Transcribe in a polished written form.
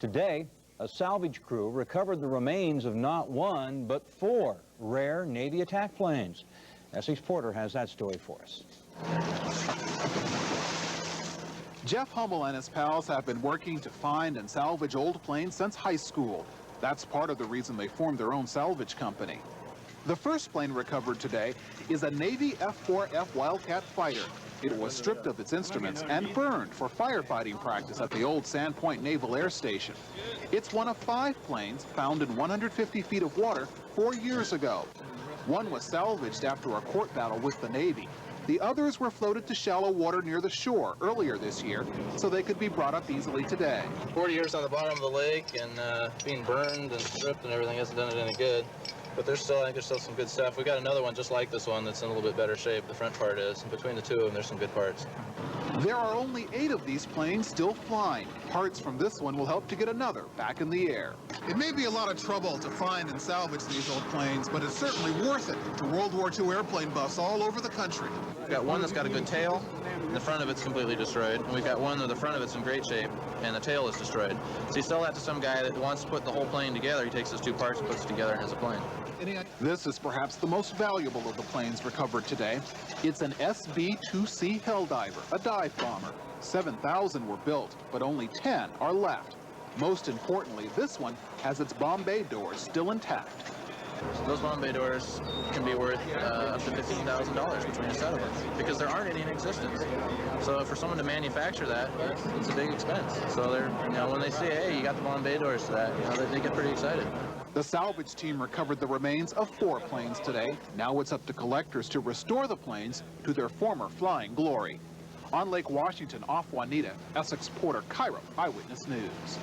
Today, a salvage crew recovered the remains of not one, but 4 rare Navy attack planes. Essex Porter has that story for us. Jeff Hummel and his pals have been working to find and salvage old planes since high school. That's part of the reason they formed their own salvage company. The first plane recovered today is a Navy F-4F Wildcat fighter. It was stripped of its instruments and burned for firefighting practice at the old Sandpoint Naval Air Station. It's one of 5 planes found in 150 feet of water 4 years ago. One was salvaged after a court battle with the Navy. The others were floated to shallow water near the shore earlier this year so they could be brought up easily today. 40 years on the bottom of the lake and being burned and stripped and everything hasn't done it any good. But I think there's still some good stuff. We got another one just like this one that's in a little bit better shape. The front part is. And between the two of them, there's some good parts. There are only 8 of these planes still flying. Parts from this one will help to get another back in the air. It may be a lot of trouble to find and salvage these old planes, but it's certainly worth it to World War II airplane buffs all over the country. We've got one that's got a good tail, and the front of it's completely destroyed. And we've got one where the front of it's in great shape, and the tail is destroyed. So you sell that to some guy that wants to put the whole plane together. He takes those 2 parts and puts it together as a plane. This is perhaps the most valuable of the planes recovered today. It's an SB-2C Helldiver, a dive bomber. 7,000 were built, but only 10 are left. Most importantly, this one has its bomb bay doors still intact. So those bomb bay doors can be worth up to $15,000 between a set of them because there aren't any in existence. So for someone to manufacture that, it's a big expense. So they're, when they say, hey, you got the bomb bay doors to that, they get pretty excited. The salvage team recovered the remains of 4 planes today. Now it's up to collectors to restore the planes to their former flying glory. On Lake Washington, off Juanita, Essex Porter, KIRO Eyewitness News.